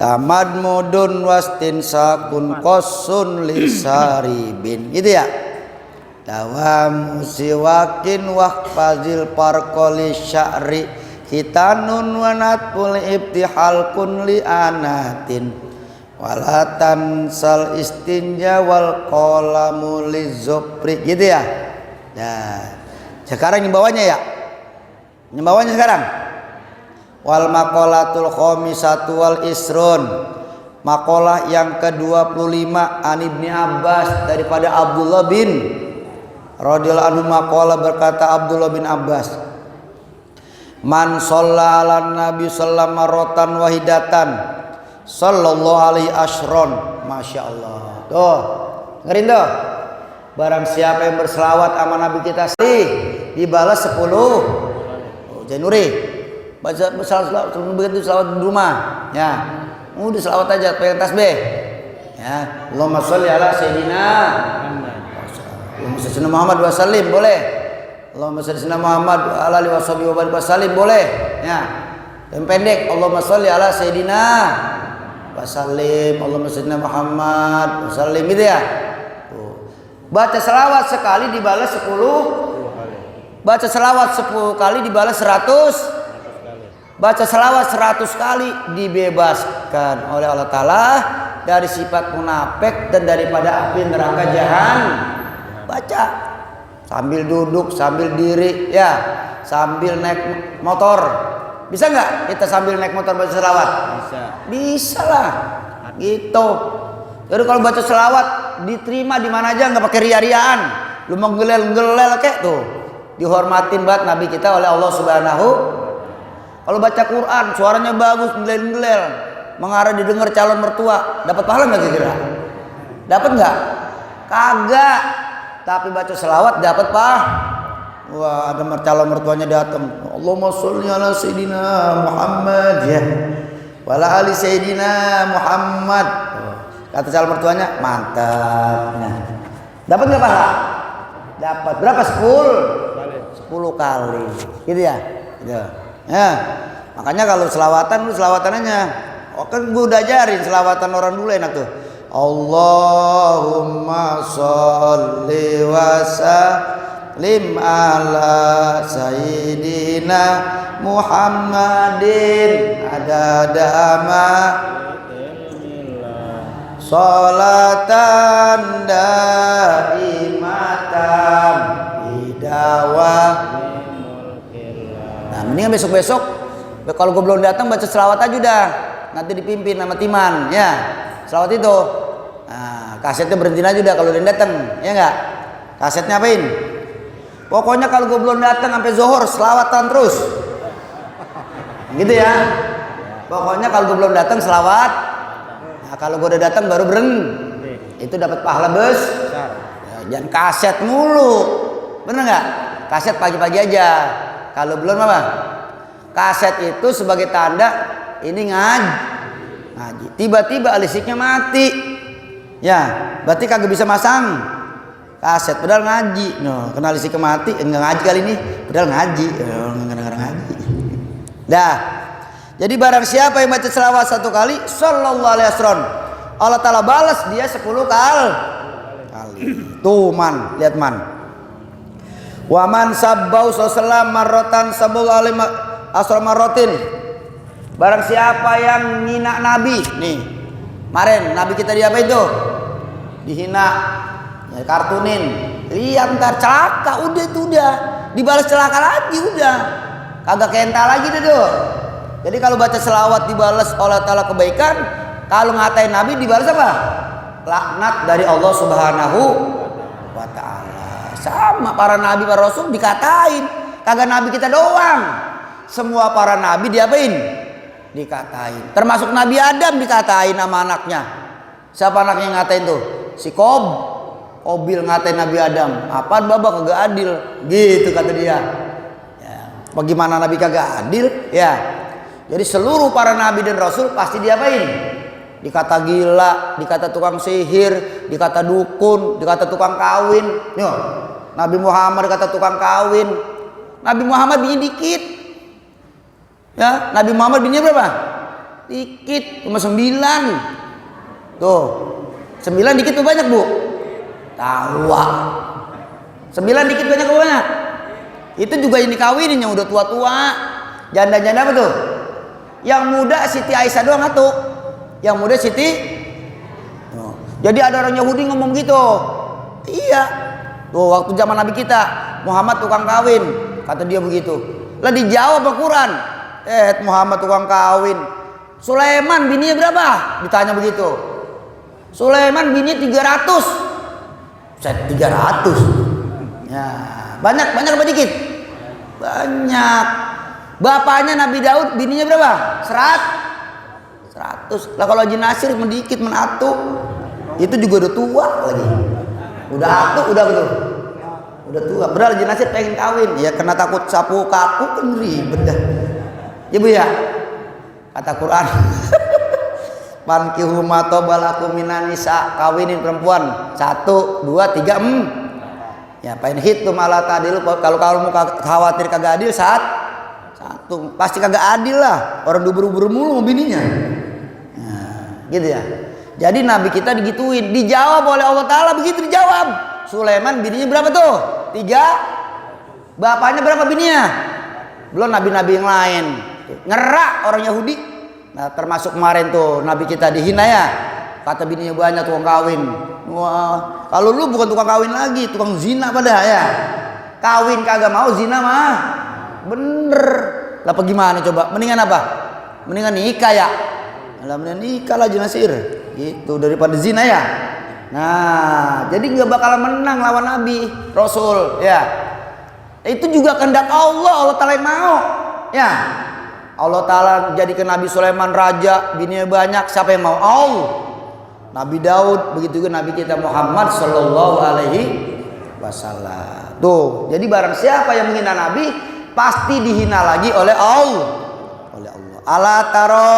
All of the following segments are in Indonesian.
Tamad mudun wastin sakun kosun lisaribin, gitu ya. Dawam siwakin wahfazil parqoli sya'ri hitanun wanatpul ibtihal kun li anatin walatan sal istinja wal qalamu lizopri, gitu ya. Nah, sekarang nyembawanya ya. Nyembawanya sekarang. Wal maqalatul khamisatu wal isrun, maqalah yang ke-25 an Ibni Abbas, daripada Abdullah bin radhiyallahu anhu. Maqalah berkata Abdullah bin Abbas, man shalla ala nabi sallallahu marratan wahidatan sallallahu alaihi asyron. Masya Allah. Tuh, dengerin tuh. Barang siapa yang berselawat sama nabi kita dibalas 10. Oh, Januri baca selawat begitu, selawat di rumah ya, udah selawat aja, pengen tasbih ya. Allahumma sholli ala sayyidina Muhammad wa sallim, boleh. Allahumma sholli ala Muhammad wa ala alihi wa barik wasallim, boleh ya. Dan pendek, Allahumma sholli ala sayyidina wa sallim, Allahumma sholli Muhammad wa sallim, gitu ya. Baca selawat sekali dibalas 10, baca selawat 10 kali dibalas 100, baca selawat 100 kali dibebaskan oleh Allah Ta'ala dari sifat munafik dan daripada api neraka jahanam. Baca sambil duduk, sambil diri ya, sambil naik motor. Bisa nggak kita sambil naik motor baca selawat? Bisa lah gitu. Jadi kalau baca selawat diterima di mana aja, nggak pakai ria-riaan. Lu mau gelel-gelel kayak tuh, dihormatin banget nabi kita oleh Allah Subhanahu. Kalau baca Quran suaranya bagus, gelel-gelel, mengarah didengar calon mertua, dapat pahala nggak kira-kira? Dapat nggak? Kagak. Tapi baca selawat dapat wah, ada calon mertuanya datang, Allahumma sholli ala sayyidina Muhammad ya, wala ali sayyidina Muhammad. Kata calon mertuanya, mantap. Nah, dapat nggak pahala? Dapat. Berapa? 10 kali, gitu ya. Gitu. Ya, makanya kalau selawatan lu selawatannya, oh kan gue udah ajarin selawatan orang dulu enak tuh. Allahumma sholli wa sallim ala sayyidina Muhammadin adada ma sholatan daimatan bidawah. Nah, mendingan besok-besok kalau gue belum datang baca selawat aja udah, nanti dipimpin sama Timan ya. Selawat itu. Nah, kasetnya berhentiin aja udah kalau udah datang, ya enggak? Kasetnya apain? Pokoknya kalau gue belum datang sampai zuhur selawatan terus. Gitu ya. Pokoknya kalau gue belum datang selawat. Nah, kalau gue udah datang baru berhenti. Itu dapat pahala besar. Ya, jangan kaset mulu. Bener nggak? Kaset pagi-pagi aja. Kalau belum apa? Kaset itu sebagai tanda ini ngaji. Tiba-tiba listriknya mati. Ya, berarti kagak bisa masang kaset padahal ngaji. No, kena listriknya mati, enggak ngaji kali ini, padahal ngaji. Enggak ngaji. Dah. Jadi barang siapa yang baca selawat 1 kali sallallahu alaihi wasallam, Allah Ta'ala balas dia 10 kali. Tuh man, lihat man. Waman sabbau sallallahu marrotan sabul alim asra marrotin. Barang siapa yang ngina nabi, nih kemarin nabi kita di apa itu? Dihina, ya, kartunin. Lihat ntar celaka, udah itu udah dibalas celaka lagi udah. Kagak kental lagi deh tuh. Jadi kalau baca selawat dibalas oleh Ta'ala kebaikan, kalau ngatain nabi dibalas apa? Laknat dari Allah Subhanahu wa Ta'ala. Sama para nabi, para rasul dikatain. Kagak nabi kita doang, semua para nabi diapain? Dikatain. Termasuk Nabi Adam dikatain sama anaknya. Siapa anaknya yang ngatain tuh? Si Kobil ngatain Nabi Adam. Apaan babak kagak adil? Gitu kata dia ya. Bagaimana nabi kagak adil ya? Jadi seluruh para nabi dan rasul pasti diapain? Dikata gila, dikata tukang sihir, dikata dukun, dikata tukang kawin. Yo, Nabi Muhammad dikata tukang kawin. Nabi Muhammad bini dikit. Ya, Nabi Muhammad bininya berapa? Dikit, cuma 9. Tuh, 9 dikit tuh banyak bu? Tawa. 9 dikit banyak apa banyak? Itu juga yang dikawinin yang udah tua-tua. Janda-janda apa tuh? Yang muda Siti Aisyah doang satu. Yang muda Siti. Oh. Jadi ada orang Yahudi ngomong gitu. Iya. Tuh waktu zaman Nabi kita, Muhammad tukang kawin, kata dia begitu. Lah dijawab Al-Quran. Muhammad tukang kawin. Sulaiman bininya berapa? Ditanya begitu. Sulaiman bininya 300. Saya 300. Ya, banyak apa dikit? Banyak. Bapaknya Nabi Daud bininya berapa? 100. Lah kalau Haji Nasir mendikit menatu. Itu juga udah tua lagi. Udah atu, udah betul. Udah tua. Padahal Haji Nasir pengen kawin. Ya karena takut sapu kaku kan ribet dah. Ya Bu ya. Kata Quran. Fankihu ma tabalakum minan nisa, kawinin perempuan 1, 2, 3, 4. Ya pain hitum ala tadil, kalau kamu khawatir kagak adil satu pasti kagak adil lah, orang dubur-dubur mulu bininya. Nah, gitu ya. Jadi Nabi kita digituin, dijawab oleh Allah Ta'ala begitu dijawab. Sulaiman bininya berapa tuh? 3. Bapaknya berapa bininya? Belum nabi-nabi yang lain. Ngerak orang Yahudi. Nah termasuk kemarin tuh Nabi kita dihina ya. Kata bininya banyak tukang kawin. Wah, kalau lu bukan tukang kawin lagi, tukang zina pada ya. Kawin kagak mau, zina mah bener. Lah apa gimana coba? Mendingan apa? Mendingan nikah ya. Lah mendingan nikah lah Haji Nasir. Gitu daripada zina ya. Nah, jadi nggak bakalan menang lawan Nabi, Rasul ya. Itu juga kehendak Allah Ta'ala yang mau. Ya. Allah Ta'ala jadikan Nabi Sulaiman raja, bininya banyak, siapa yang mau? Allah. Nabi Daud, begitu juga Nabi kita Muhammad Sallallahu Alaihi Wasallam. Tuh, jadi barang siapa yang menghina Nabi, pasti dihina lagi oleh Allah. Ala taro,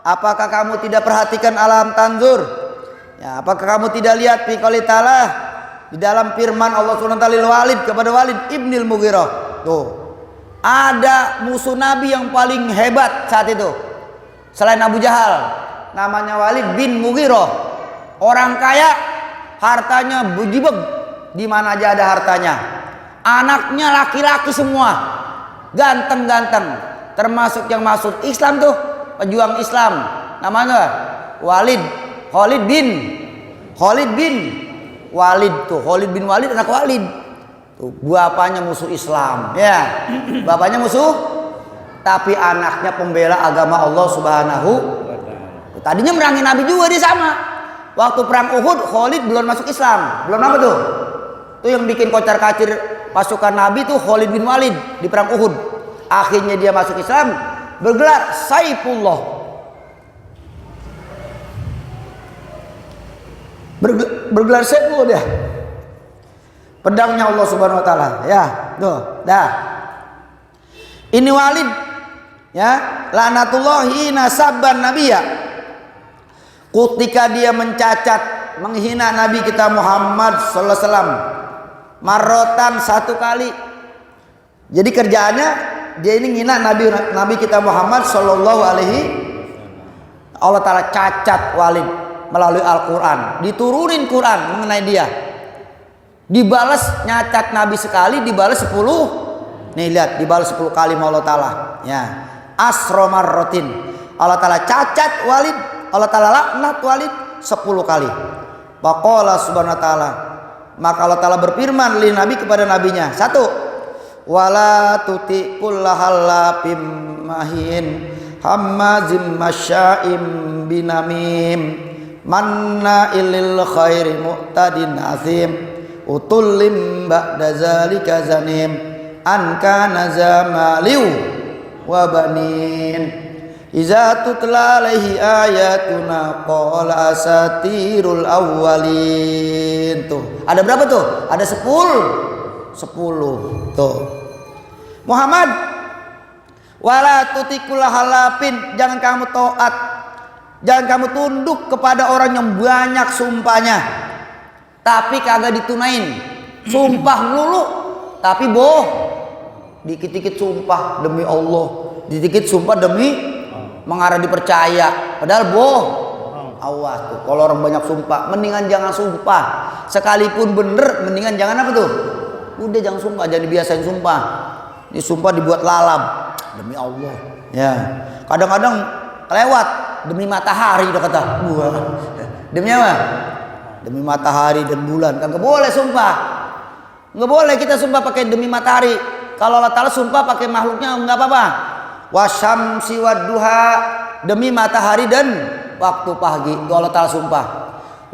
apakah kamu tidak perhatikan alam tanzur? Ya, apakah kamu tidak lihat fi qouli ta'ala di dalam firman Allah Subhanahu wa taala Walid kepada Walid ibnil Mughirah. Tuh. Ada musuh Nabi yang paling hebat saat itu selain Abu Jahal, namanya Walid bin Mughirah. Orang kaya, hartanya bejibeg, di mana aja ada hartanya. Anaknya laki-laki semua, ganteng-ganteng, termasuk yang masuk Islam tuh, pejuang Islam, namanya Khalid bin Walid tuh, Khalid bin Walid anak Walid. Bapaknya musuh Islam ya, bapaknya musuh tapi anaknya pembela agama Allah Subhanahu. Tadinya merangin Nabi juga dia sama. Waktu perang Uhud Khalid belum masuk Islam, belum apa tuh yang bikin kocar kacir pasukan Nabi tuh Khalid bin Walid di perang Uhud. Akhirnya dia masuk Islam, bergelar Saifullah, bergelar Saifullah dia, pedangnya Allah Subhanahu wa taala ya. Tuh, dah. Ini Walid ya, laknatullahi nasabban nabiyya. Ketika dia mencacat, menghina Nabi kita Muhammad sallallahu alaihi wasallam marotan 1 kali. Jadi kerjaannya dia ini menghina Nabi kita Muhammad sallallahu alaihi. Allah taala cacat Walid melalui Al-Qur'an. Diturunin Quran mengenai dia. Dibalas nyacat Nabi sekali, dibalas 10. Nih lihat, dibalas 10 kali sama Allah Ta'ala ya. Asro marrotin, Allah Ta'ala cacat Walid, Allah Ta'ala laknat Walid 10 kali. Faqala subhanahu wa ta'ala, maka Allah Ta'ala berfirman li Nabi kepada nabinya. 1. Wala tuti kullahallapim mahin hammazim masya'im binamim manna ilil khairi mu'tadin azim utullim ba'da zalika zanim an kana zamaliu wa banin iza tutla alaihi ayatuna qala asatirul awwalin. Tuh ada berapa tuh? Ada 10 tuh. Muhammad wala tutikul halapin, jangan kamu taat, jangan kamu tunduk kepada orang yang banyak sumpahnya tapi kagak ditunain. Sumpah melulu tapi boh. Dikit-dikit sumpah demi Allah, dikit-dikit sumpah demi mengarah dipercaya, padahal bohong. Awas tuh, kalau orang banyak sumpah, mendingan jangan sumpah. Sekalipun bener, mendingan jangan apa tuh? Udah jangan sumpah, jangan dibiasain sumpah. Ini sumpah dibuat lalap, demi Allah. Ya, kadang-kadang lewat demi matahari udah kata. Wah, demi apa? Demi matahari dan bulan. Kagak boleh sumpah. Nggak boleh kita sumpah pakai demi matahari. Kalau Allah Ta'ala sumpah pakai makhluknya nggak apa-apa. Wasyamsi wadduha, demi matahari dan waktu pagi. Itu Allah Ta'ala sumpah.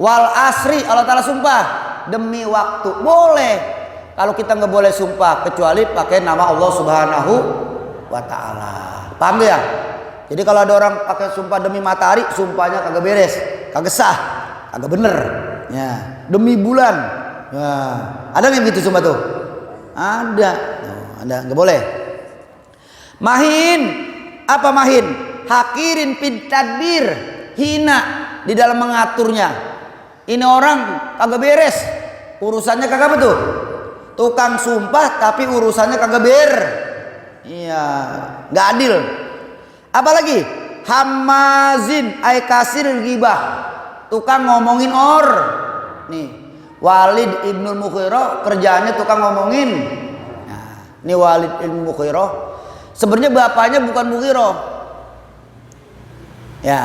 Wal asri, Allah Ta'ala sumpah demi waktu. Boleh. Kalau kita nggak boleh sumpah kecuali pakai nama Allah Subhanahu wa Ta'ala. Paham ya? Jadi kalau ada orang pakai sumpah demi matahari, sumpahnya kagak beres, kagak sah, kagak bener. Ya, demi bulan. Ya, ada nggak gitu sumpah tuh? Ada. Oh, ada, nggak boleh. Mahin, apa mahin? Hakirin pin tadbir, hina di dalam mengaturnya. Ini orang kagak beres, urusannya kagak apa tuh? Tukang sumpah tapi urusannya kagak ber. Iya, nggak adil. Apalagi hamazin ay kasir ghibah, tukang ngomongin nih Walid ibnu Mughirah kerjaannya tukang ngomongin. Nah, ini Walid ibnu Mughirah sebenarnya bapaknya bukan Mughirah, ya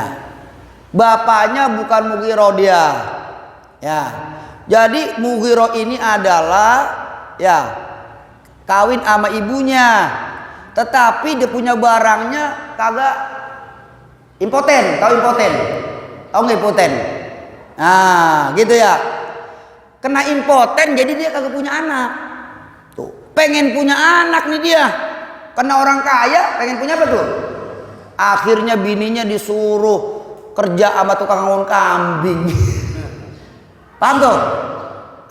bapaknya bukan Mughirah dia, ya jadi Mughirah ini adalah ya kawin sama ibunya, tetapi dia punya barangnya kagak impoten. Tahu impoten? Tahu nggak impoten? Nah, gitu ya. Kena impoten jadi dia kagak punya anak. Tuh, pengen punya anak nih dia. Kena orang kaya, pengen punya apa tuh? Akhirnya bininya disuruh kerja sama tukang ngon kambing. Paham tuh?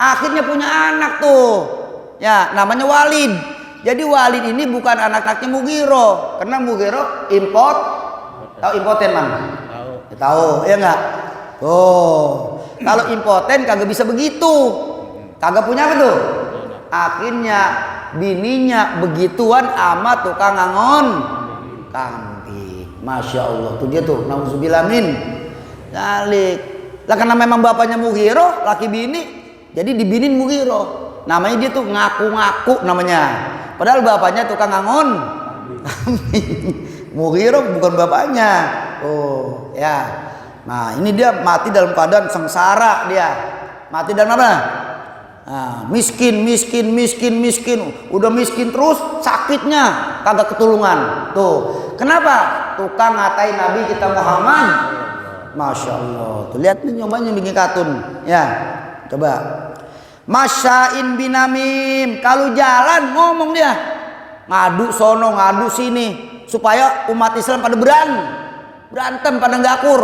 Akhirnya punya anak tuh. Ya, namanya Walid. Jadi Walid ini bukan anak-anaknya Mughirah, karena Mughirah import. Tahu impoten man? Tahu. Ya, tahu, ya enggak? Oh, kalau impoten kagak bisa begitu. Kagak punya apa tuh? Akhirnya bininya begituan ama tukang ngangon kambing. Masya Allah, tuh dia tuh, nauzubillah min dzalik. Lah karena memang bapaknya Mughirah, laki bini, jadi dibinin Mughirah. Namanya dia tuh ngaku-ngaku namanya. Padahal bapaknya tukang ngangon Mughirah bukan bapaknya. Oh, ya. Nah, ini dia mati dalam keadaan sengsara dia. Mati dalam apa? Nah, miskin. Udah miskin terus, sakitnya kagak ketulungan. Tuh. Kenapa? Tukang ngatain Nabi kita Muhammad. Masya Allah. Tuh lihat nih nyobanya bikin katun. Ya. Coba. Masyain binamim, kalau jalan ngomong dia, ngadu sono ngadu sini, supaya umat Islam pada berantem pada nggak akur.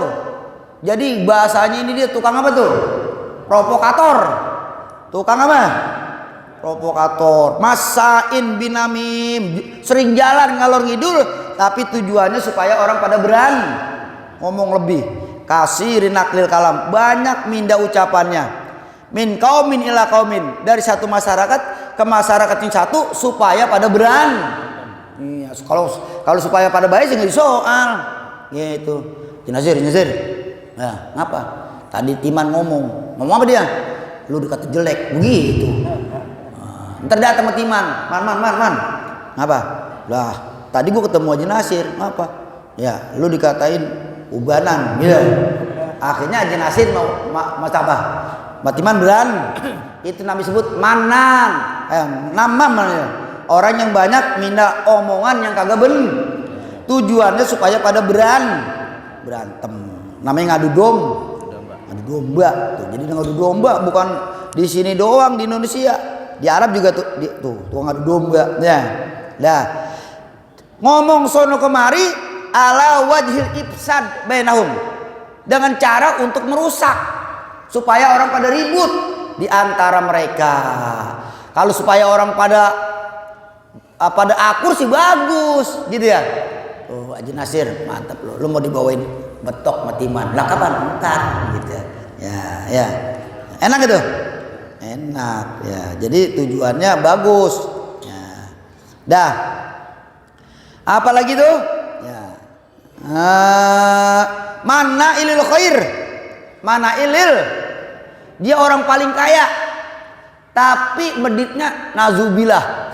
Jadi bahasanya ini dia tukang apa tuh? Provokator. Tukang apa? Provokator. Masyain binamim, sering jalan ngalor ngidul, tapi tujuannya supaya orang pada ngomong lebih. Kasirin aklil kalam, banyak minda ucapannya. Min kaumin ila kaumin, dari satu masyarakat ke masyarakat yang satu supaya pada iya, kalau supaya pada baik nggak soal gitu. Nazir nah ngapa tadi Timan ngomong apa dia, lu dikata jelek begitu. Ntar datang sama Timan, man ngapa lah, tadi gua ketemu Haji Nasir, ngapa ya lu dikatain ubanan gitu. Akhirnya Haji Nasir mau apa? Batiman itu namanya sebut manan, namam orang yang banyak minta omongan yang kagak tujuannya supaya pada berantem, namanya ngadu domba tuh. Jadi ngadu domba bukan di sini doang di Indonesia, di Arab juga tuh ngadu domba ya. Nah, ngomong sono kemari ala wajhil ifsad bainahum, dengan cara untuk merusak supaya orang pada ribut di antara mereka. Kalau supaya orang pada akur sih bagus gitu ya. Oh, Haji Nasir mantap lu mau dibawain betok matiman. Lah kapan? Entar gitu ya. Enak gitu. Enak ya. Jadi tujuannya bagus. Ya. Dah. Apalagi tuh? Ya. Mana ilil khair, mana ilil, dia orang paling kaya, tapi meditnya nazubillah.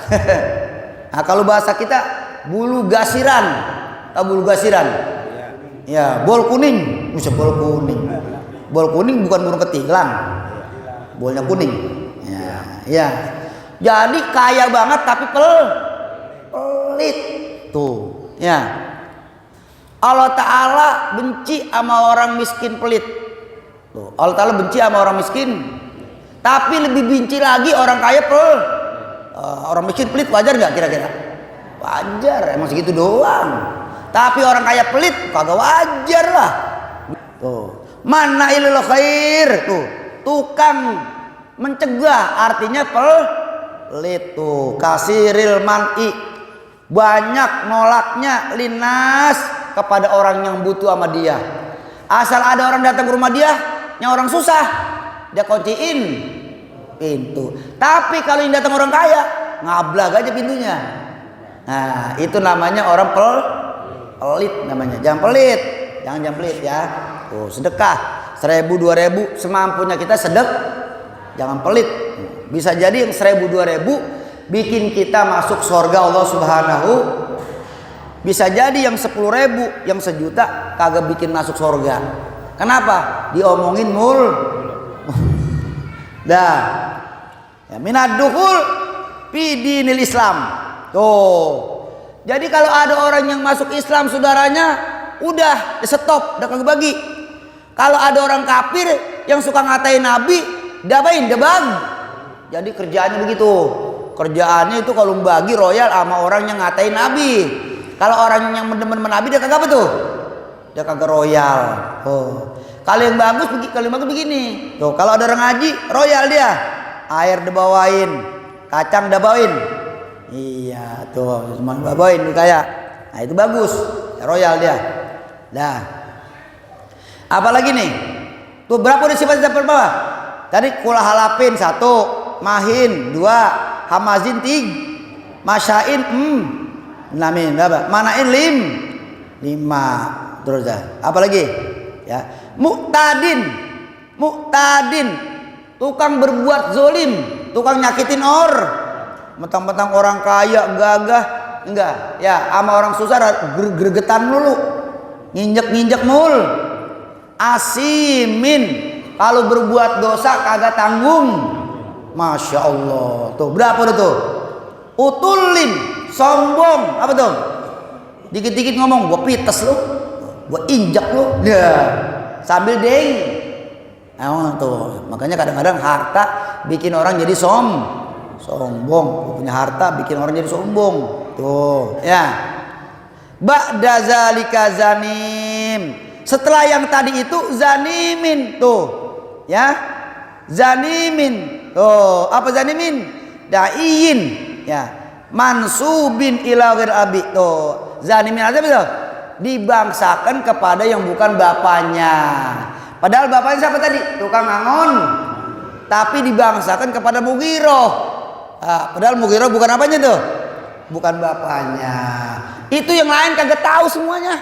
Nah, kalau bahasa kita bulu gasiran, tahu bulu gasiran? Ya, bol kuning, bisa bol kuning. Bol kuning bukan burung ketilang, bolnya kuning. Ya, ya. Jadi kaya banget tapi pelit. Tuh, ya. Allah Ta'ala benci sama orang miskin pelit. Tuh, Allah Ta'ala benci sama orang miskin. Tapi lebih benci lagi orang kaya orang miskin pelit. Wajar nggak kira-kira? Wajar, emang segitu doang. Tapi orang kaya pelit kagak wajar lah. Tuh, mana ilal khair, tuh tukang mencegah artinya pelit. Tuh kasiril man'i, banyak nolaknya linas kepada orang yang butuh sama dia. Asal ada orang datang ke rumah dia yang orang susah, dia kunciin pintu. Tapi kalau yang datang orang kaya, ngablag aja pintunya. Nah, itu namanya orang pelit namanya. Jangan pelit, jangan pelit ya. Tuh, sedekah 1.000 2.000 semampunya kita jangan pelit. Bisa jadi yang 1.000 2.000 bikin kita masuk surga Allah Subhanahu. Bisa jadi yang 10.000, yang 1.000.000 kagak bikin masuk surga. Kenapa? Diomongin dah. Ya, minad dukhul fi dinil Islam. Tuh. Jadi kalau ada orang yang masuk Islam saudaranya, udah stop, udah kagak bagi. Kalau ada orang kafir yang suka ngatain Nabi, debag. Jadi kerjaannya begitu. Kerjaannya itu kalau bagi royal sama orang yang ngatain Nabi. Kalau orang yang demen Nabi dia kagak apa tuh? Dia kagak royal. Oh. Kalau yang bagus begini. Tuh, kalau ada orang ngaji, royal dia. Air dibawain, kacang dibawain. Iya, tuh cuma dibawain kayak. Nah, itu bagus. Royal dia. Dah. Apalagi nih? Tuh berapa udah sifat bawah? Tadi kula halapin 1, mahin 2, hamazin 3, masyain namin berapa? Manain 5. Terus dah. Apalagi? Ya. Muktadin, tukang berbuat zolim, tukang nyakitin mentang-mentang orang kaya gagah, enggak ya, sama orang susah gregetan dulu, nginjek mul. Asimin, kalau berbuat dosa kagak tanggung. Masya Allah. Tuh berapa tuh? Utulin, sombong, apa tuh? Dikit-dikit ngomong, gua pites lu, gua injak lu, ya sambil deng. Tuh, makanya kadang-kadang harta bikin orang jadi sombong. Punya harta bikin orang jadi sombong. Tuh, ya. Ba'da zalika zanim. Setelah yang tadi itu zanimin, tuh. Ya. Zanimin. Tuh, apa zanimin? Da'iin, ya. Mansubin ila ghair abi. Tuh. Zanimin artinya betul. Dibangsakan kepada yang bukan bapaknya. Padahal bapaknya siapa tadi? Tukang angon. Tapi dibangsakan kepada Mughirah. Padahal Mughirah bukan apanya tuh? Bukan bapaknya. Itu yang lain kagak tahu semuanya.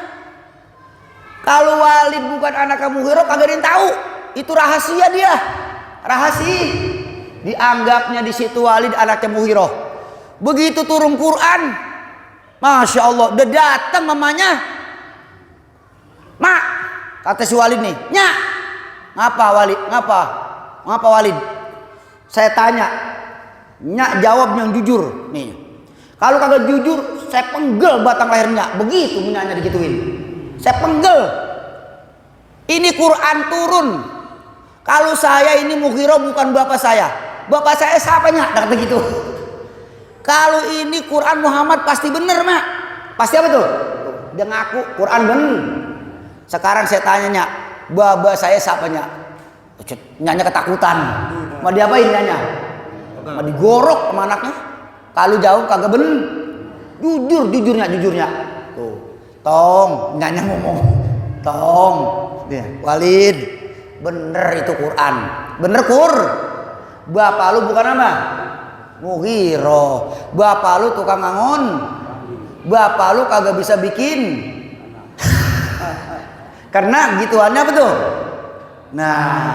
Kalau Walid bukan anak Mughirah kagak ada yang tahu. Itu rahasia dia. Rahasia. Dianggapnya di situ Walid anaknya Mughirah. Begitu turun Quran, Masya Allah, udah datang mamanya. Mak, kata si Walid nih, nyak, ngapa Walid? Ngapa Walid? Saya tanya, nyak jawab yang jujur nih. Kalau kagak jujur, saya penggel batang lehernya. Begitu nyaknya digituin. Saya penggel. Ini Quran turun. Kalau saya ini Mughirah bukan bapak saya. Bapak saya siapa nyak? Kata gitu. Kalau ini Quran Muhammad pasti bener mak. Pasti apa tuh? Dia ngaku Quran bener. Sekarang saya tanya nyak, bapak saya siapa nyak? Nyanya ketakutan. Mau diapain nyanya? Mau digorok sama anaknya? Kalau jauh kagak bener. Jujurnya. Tuh. Tong, nyanya ngomong. Tong. Walid, bener itu Quran. Bener Bapak lu bukan apa? Mughirah. Bapak lu tukang angon. Bapak lu kagak bisa bikin Karena gituannya apa tuh? Nah,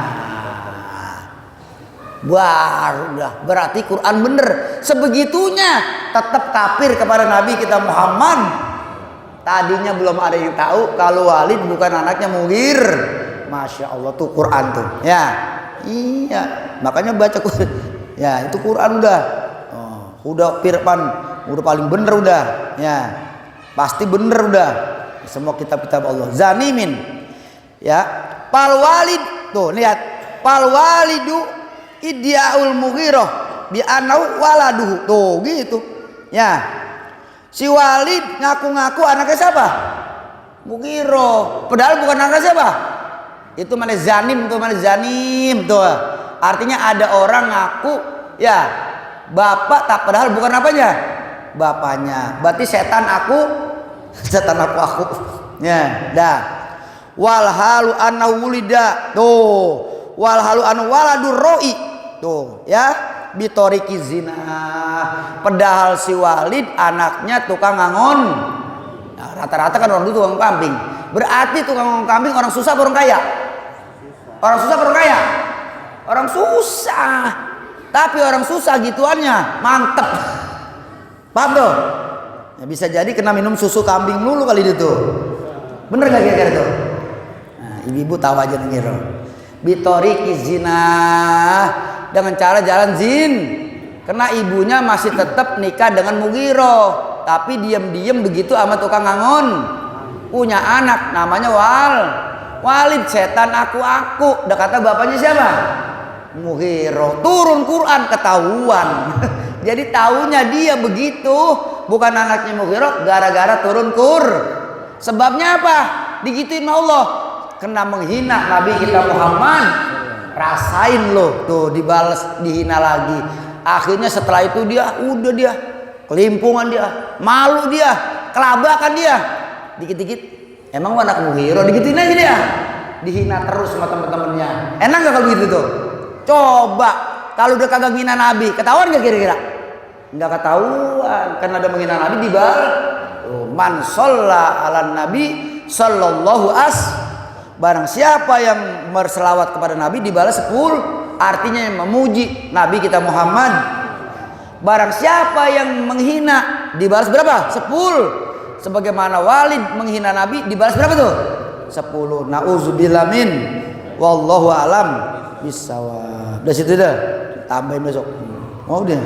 baru dah berarti Quran bener. Sebegitunya tetap kafir kepada Nabi kita Muhammad. Tadinya belum ada yang tahu kalau Walid bukan anaknya Mughir. Masya Allah tuh Quran tuh. Ya, iya. Makanya baca Quran. Ya itu Quran udah. Udah firman, udah paling bener udah. Ya, pasti bener udah. Semua kitab-kitab Allah. Zanimin. Ya, pal walid tuh lihat. Pal walidu idyaul Mughirah bi anau waladuhu. Tuh gitu. Ya. Si Walid ngaku-ngaku anaknya siapa? Mughirah. Padahal bukan anaknya siapa? Itu mana zanim tuh, mana zanim tuh. Artinya ada orang ngaku ya bapak tak padahal bukan apanya? Bapaknya. Berarti setan aku ya dah walhalu annahu wulida tuh walhalu anu waladur roi tuh ya bitoriki zina padahal si Walid anaknya tukang ngangon. Nah, rata-rata kan orang itu tukang kambing, berarti tukang ngangon kambing orang susah orang kaya? Orang susah orang kaya? Orang susah, tapi orang susah gituannya mantep, paham tuh? Ya, bisa jadi kena minum susu kambing dulu kali itu. Bener gak kira-kira tuh? Nah, ibu-ibu tahu aja nih bitoriki zina dengan cara jalan zin. Karena ibunya masih tetap nikah dengan Mughirah, tapi diam-diam begitu sama tukang ngangon. Punya anak namanya Walid setan aku. Udah kata bapaknya siapa? Mughirah. Turun Quran ketahuan. Jadi taunya dia begitu, bukan anaknya Mughirah gara-gara turun Sebabnya apa? Digituin Allah. Kena menghina Nabi kita Muhammad. Rasain loh tuh dibalas, dihina lagi. Akhirnya setelah itu dia kelimpungan dia, malu dia, kelabakan dia. Dikit-dikit emang anak Mughirah digituin aja dia. Dihina terus sama teman-temannya. Enak gak kalau gitu tuh? Coba kalau udah kagak menghina Nabi, ketahuan gak kira-kira? Enggak ketahuan, karena ada menghina Nabi dibal. Man sholla ala Nabi sallallahu barang siapa yang berselawat kepada Nabi dibalas 10, artinya yang memuji Nabi kita Muhammad. Barang siapa yang menghina dibalas berapa? 10. Sebagaimana Walid menghina Nabi dibalas berapa tuh? 10. Nauzubillah min wallahu alam bisawab. Dari situ dah tambahin besok. Mau dia.